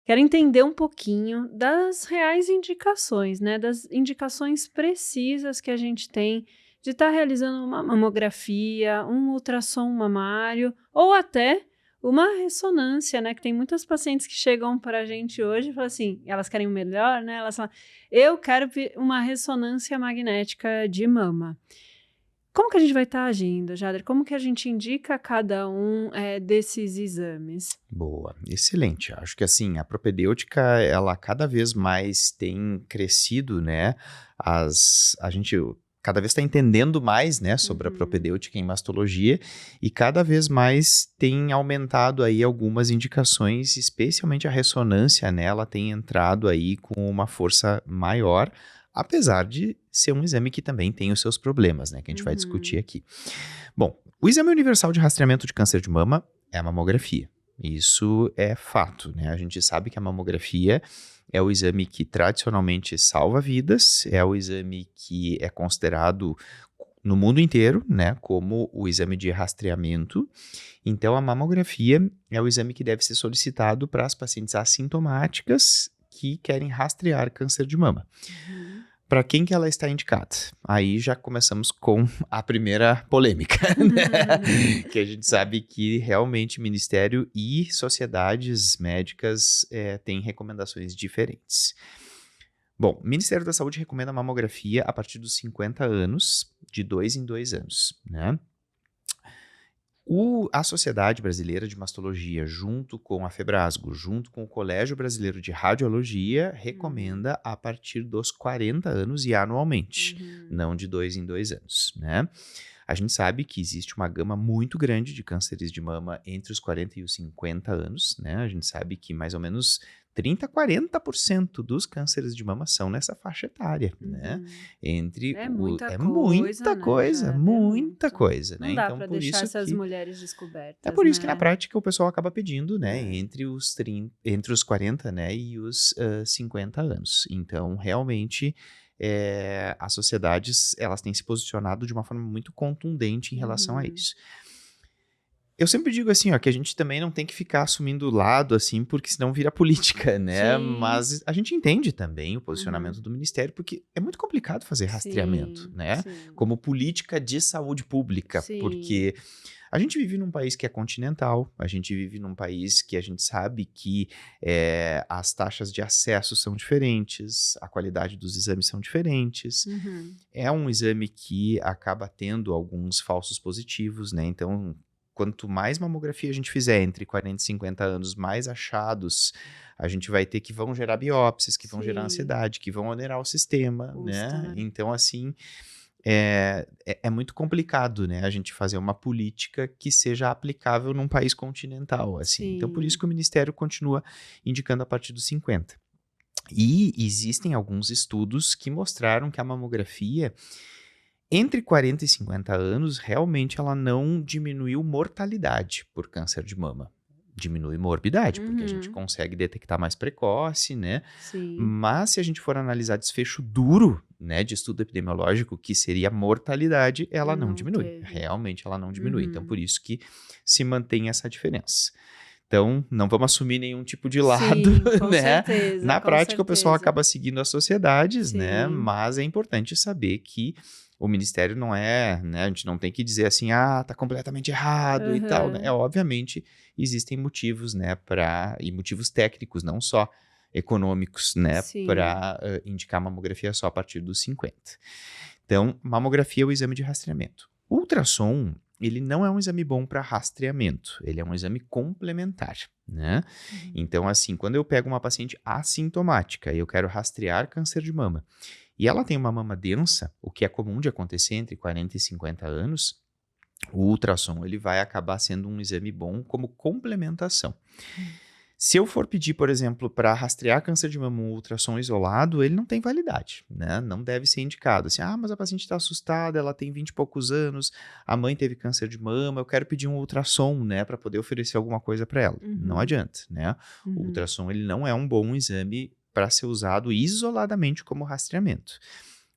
Quero entender um pouquinho das reais indicações, né, das indicações precisas que a gente tem de estar realizando uma mamografia, um ultrassom mamário ou até uma ressonância, né, que tem muitas pacientes que chegam para a gente hoje e falam assim, elas querem o melhor, né, elas falam, eu quero uma ressonância magnética de mama. Como que a gente vai estar agindo, Jader? Como que a gente indica cada um desses exames? Boa, excelente. Acho que assim, a propedêutica, ela cada vez mais tem crescido, né? A gente cada vez está entendendo mais, né, sobre a Uhum. propedêutica em mastologia e cada vez mais tem aumentado aí algumas indicações, especialmente a ressonância, né? Ela tem entrado aí com uma força maior, apesar de ser um exame que também tem os seus problemas, né, que a gente vai discutir Uhum. aqui. Bom, o exame universal de rastreamento de câncer de mama é a mamografia. Isso é fato, né? A gente sabe que a mamografia é o exame que tradicionalmente salva vidas, é o exame que é considerado no mundo inteiro, né, como o exame de rastreamento. Então, a mamografia é o exame que deve ser solicitado para as pacientes assintomáticas que querem rastrear câncer de mama. Uhum. Para quem que ela está indicada? Aí já começamos com a primeira polêmica, né? Que a gente É. sabe que realmente Ministério e sociedades médicas têm recomendações diferentes. Bom, o Ministério da Saúde recomenda a mamografia a partir dos 50 anos, de 2 em 2 anos, né? A Sociedade Brasileira de Mastologia, junto com a Febrasgo, junto com o Colégio Brasileiro de Radiologia, Uhum. recomenda a partir dos 40 anos e anualmente, Uhum. não de 2 em 2 anos, né? A gente sabe que existe uma gama muito grande de cânceres de mama entre os 40 e os 50 anos, né? A gente sabe que mais ou menos 30 a 40% dos cânceres de mama são nessa faixa etária, né? Uhum. É Muita muito. coisa, né? Não dá Então, para por deixar isso essas que mulheres descobertas, na né? prática o pessoal acaba pedindo, né, É. entre os 40, né, e os 50 anos. Então, realmente, as sociedades, elas têm se posicionado de uma forma muito contundente em relação a Uhum. isso. Eu sempre digo assim, ó, que a gente também não tem que ficar assumindo lado, assim, porque senão vira política, né? Sim. Mas a gente entende também o Uhum. posicionamento do Ministério, porque é muito complicado fazer rastreamento, Sim, né? sim. Como política de saúde pública, Sim. porque a gente vive num país que é continental, a gente vive num país que a gente sabe que as taxas de acesso são diferentes, a qualidade dos exames são diferentes. Uhum. É um exame que acaba tendo alguns falsos positivos, né? Então, quanto mais mamografia a gente fizer entre 40 e 50 anos, mais achados a gente vai ter que vão gerar biópsias, que vão gerar Sim. ansiedade, que vão onerar o sistema, Custa, né? né? Então, assim, é muito complicado, né, a gente fazer uma política que seja aplicável num país continental, assim. Então, por isso Sim. que o Ministério continua indicando a partir dos 50. E existem alguns estudos que mostraram que a mamografia, entre 40 e 50 anos, realmente ela não diminuiu mortalidade por câncer de mama. Diminui morbidade, porque a gente Uhum. consegue detectar mais precoce, né? Sim. Mas se a gente for analisar desfecho duro, né, de estudo epidemiológico, que seria a mortalidade, ela não Não diminui. teve. Realmente ela não diminui. Então, por Uhum. isso que se mantém essa diferença. Então, não vamos assumir nenhum tipo de lado, Sim, com né? certeza, Na com prática, o pessoal certeza. acaba seguindo as sociedades, né? Sim. Mas é importante saber que o Ministério não é, né? A gente não tem que dizer assim, ah, tá completamente errado e tal, né? Aham. Obviamente, existem motivos, né, e motivos técnicos, não só econômicos, né, Sim. para indicar mamografia só a partir dos 50. Então, mamografia é o exame de rastreamento. Ultrassom, ele não é um exame bom para rastreamento, ele é um exame complementar, né? Uhum. Então, assim, quando eu pego uma paciente assintomática e eu quero rastrear câncer de mama, e ela tem uma mama densa, o que é comum de acontecer entre 40 e 50 anos, o ultrassom ele vai acabar sendo um exame bom como complementação. Se eu for pedir, por exemplo, para rastrear câncer de mama um ultrassom isolado, ele não tem validade, né? Não deve ser indicado. Assim, mas a paciente está assustada, ela tem 20 e poucos anos, a mãe teve câncer de mama, eu quero pedir um ultrassom, né, para poder oferecer alguma coisa para ela. Não Uhum. adianta, né? O Uhum. ultrassom ele não é um bom exame para ser usado isoladamente como rastreamento.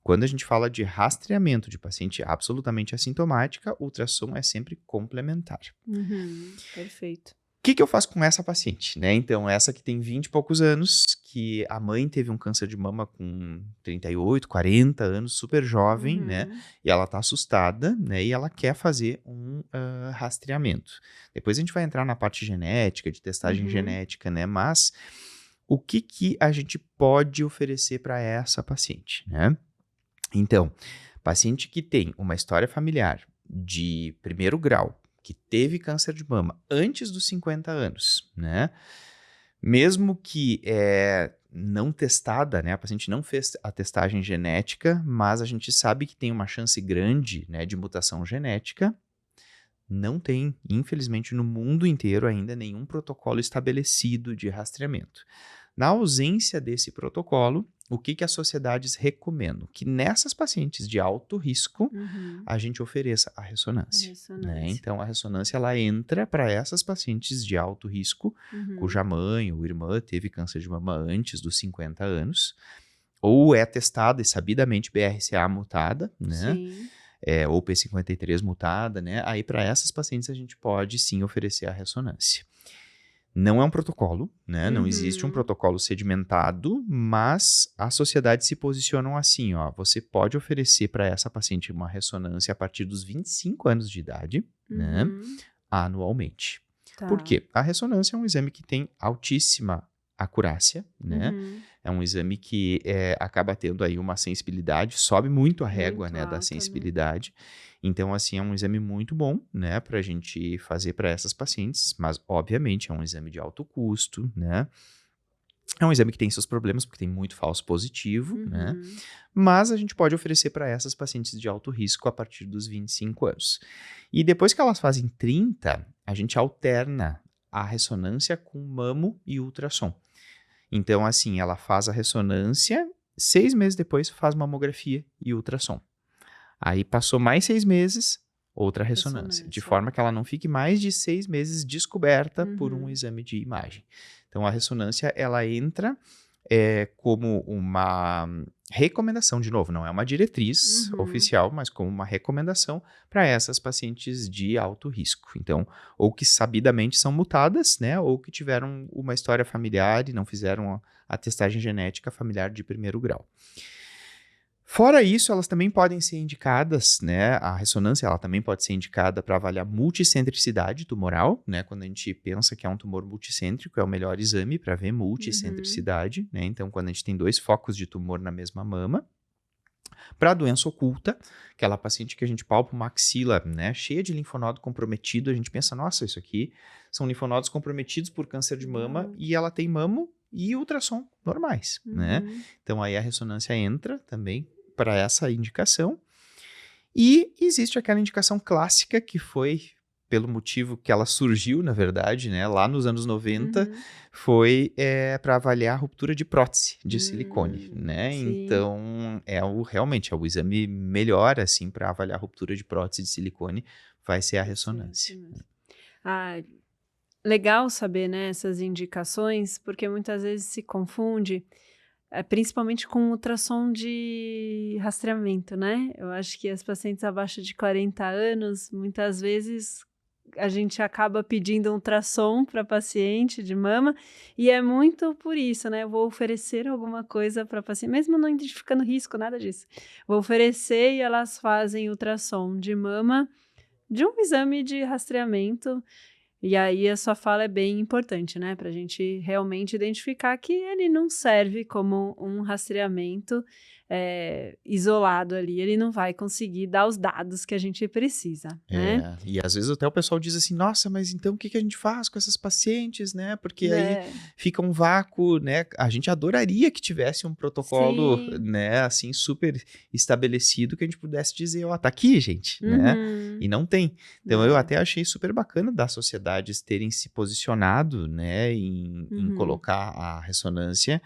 Quando a gente fala de rastreamento de paciente absolutamente assintomática, o ultrassom é sempre complementar. Uhum. Perfeito. que eu faço com essa paciente, né? Então, essa que tem 20 e poucos anos, que a mãe teve um câncer de mama com 38, 40 anos, super jovem, né? Uhum. E ela tá assustada, né? E ela quer fazer um rastreamento. Depois a gente vai entrar na parte genética, de testagem genética, né? Mas o que a gente pode oferecer para essa paciente, né? Então, paciente que tem uma história familiar de primeiro grau, que teve câncer de mama antes dos 50 anos, né? Mesmo que não testada, né? A paciente não fez a testagem genética, mas a gente sabe que tem uma chance grande, né, de mutação genética. Não tem, infelizmente, no mundo inteiro ainda nenhum protocolo estabelecido de rastreamento. Na ausência desse protocolo, o que as sociedades recomendam? Que nessas pacientes de alto risco, a gente ofereça a ressonância. Né? Então, a ressonância ela entra para essas pacientes de alto risco, cuja mãe ou irmã teve câncer de mama antes dos 50 anos, ou é testada e sabidamente BRCA mutada, né? Sim. Ou P53 mutada, né? Aí, para essas pacientes, a gente pode sim oferecer a ressonância. Não é um protocolo, né? Não existe um protocolo sedimentado, mas as sociedades se posicionam assim, ó. Você pode oferecer para essa paciente uma ressonância a partir dos 25 anos de idade, né? Anualmente. Tá. Por quê? A ressonância é um exame que tem altíssima acurácia, né? É um exame que acaba tendo aí uma sensibilidade, sobe muito a régua, Muito né, da alta, sensibilidade. Então, assim, é um exame muito bom, né, pra gente fazer para essas pacientes, mas, obviamente, é um exame de alto custo, né? É um exame que tem seus problemas, porque tem muito falso positivo, né? Mas a gente pode oferecer para essas pacientes de alto risco a partir dos 25 anos. E depois que elas fazem 30, a gente alterna a ressonância com mamo e ultrassom. Então, assim, ela faz a ressonância, 6 meses depois faz mamografia e ultrassom. Aí passou mais 6 meses, outra ressonância. De forma que ela não fique mais de 6 meses descoberta por um exame de imagem. Então, a ressonância, ela entra como uma recomendação, de novo, não é uma diretriz oficial, mas como uma recomendação para essas pacientes de alto risco. Então, ou que sabidamente são mutadas, né, ou que tiveram uma história familiar e não fizeram a testagem genética familiar de primeiro grau. Fora isso, elas também podem ser indicadas, né? A ressonância ela também pode ser indicada para avaliar multicentricidade tumoral, né? Quando a gente pensa que é um tumor multicêntrico, é o melhor exame para ver multicentricidade, né? Então, quando a gente tem 2 focos de tumor na mesma mama. Para a doença oculta, aquela paciente que a gente palpa uma axila, né, cheia de linfonodo comprometido, a gente pensa, nossa, isso aqui são linfonodos comprometidos por câncer de mama e ela tem mamo e ultrassom normais, né? Então aí a ressonância entra também para essa indicação. E existe aquela indicação clássica que foi pelo motivo que ela surgiu, na verdade, né, lá nos anos 90, foi para avaliar a ruptura de prótese de silicone, né? Sim. Então, realmente é o exame melhor, assim, para avaliar a ruptura de prótese de silicone, vai ser a ressonância. Ah, legal saber, né, essas indicações, porque muitas vezes se confunde, principalmente com ultrassom de rastreamento, né? Eu acho que as pacientes abaixo de 40 anos, muitas vezes a gente acaba pedindo um ultrassom para paciente de mama, e é muito por isso, né? Eu vou oferecer alguma coisa para paciente, mesmo não identificando risco, nada disso. Vou oferecer e elas fazem ultrassom de mama de um exame de rastreamento. E aí a sua fala é bem importante, né? Para a gente realmente identificar que ele não serve como um rastreamento isolado ali, ele não vai conseguir dar os dados que a gente precisa, né? E às vezes até o pessoal diz assim, nossa, mas então o que a gente faz com essas pacientes, né? Porque aí fica um vácuo, né? A gente adoraria que tivesse um protocolo, né, assim, super estabelecido que a gente pudesse dizer, ó, tá aqui, gente, né? E não tem. Então eu até achei super bacana das sociedades terem se posicionado, né, em colocar a ressonância,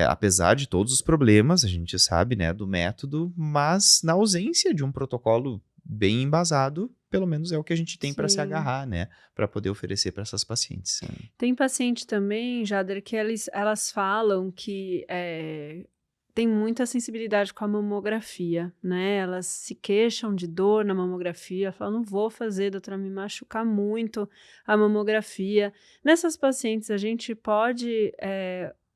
apesar de todos os problemas, a gente sabe, né, do método, mas na ausência de um protocolo bem embasado, pelo menos é o que a gente tem para se agarrar, né, para poder oferecer para essas pacientes. Tem paciente também, Jader, que elas falam que têm muita sensibilidade com a mamografia, né? Elas se queixam de dor na mamografia, falam, não vou fazer, doutora, me machucar muito a mamografia. Nessas pacientes, a gente pode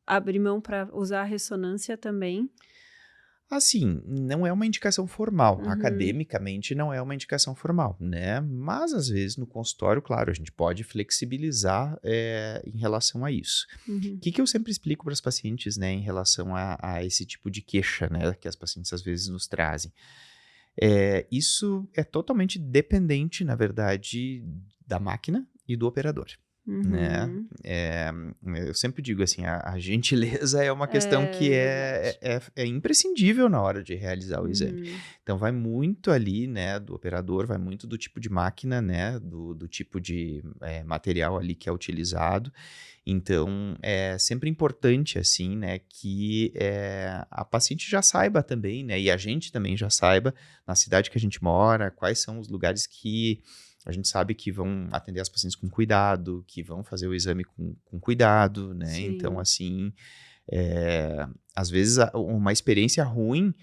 abrir mão para usar a ressonância também? Assim, não é uma indicação formal, Uhum, academicamente não é uma indicação formal, né? Mas às vezes no consultório, claro, a gente pode flexibilizar em relação a isso. O uhum, que eu sempre explico para as pacientes, né, em relação a esse tipo de queixa, né, que as pacientes às vezes nos trazem? Isso é totalmente dependente, na verdade, da máquina e do operador. Né? uhum. Eu sempre digo assim, a gentileza é uma questão que É verdade. é imprescindível na hora de realizar o exame. Uhum, Então vai muito ali, né, do operador, vai muito do tipo de máquina, né, do tipo de material ali que é utilizado. Então é sempre importante assim, né, que a paciente já saiba também, né, e a gente também já saiba na cidade que a gente mora, quais são os lugares que a gente sabe que vão atender as pacientes com cuidado, que vão fazer o exame com cuidado, né? Então, sim. assim, às vezes uma experiência ruim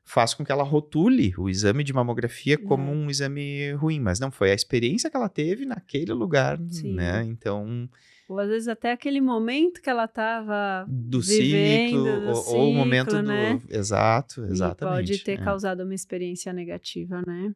faz com que ela rotule o exame de mamografia como É, um exame ruim, mas não foi a experiência que ela teve naquele lugar, né? sim. Então, Ou às vezes até aquele momento que ela estava do ciclo, vivendo do ou o momento ciclo, do. né, Exato, e pode exatamente. ter causado uma experiência negativa, né.